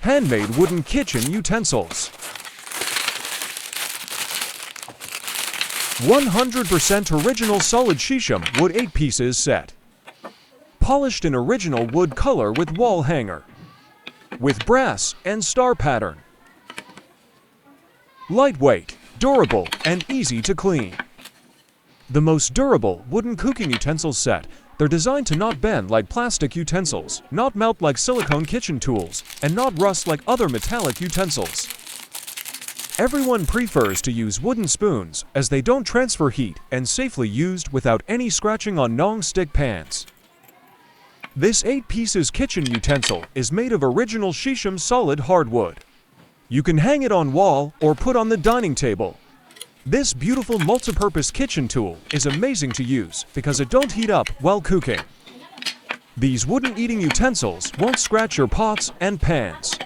Handmade wooden kitchen utensils. 100% original solid Shesham wood 8 pieces set. Polished in original wood color with wall hanger. With brass and star pattern. Lightweight, durable, and easy to clean. The most durable wooden cooking utensils set. They're designed to not bend like plastic utensils, not melt like silicone kitchen tools, and not rust like other metallic utensils. Everyone prefers to use wooden spoons as they don't transfer heat and safely used without any scratching on non-stick pans. This 8 pieces kitchen utensil is made of original Shesham solid hardwood. You can hang it on wall or put on the dining table. This beautiful multi-purpose kitchen tool is amazing to use because it don't heat up while cooking. These wooden eating utensils won't scratch your pots and pans.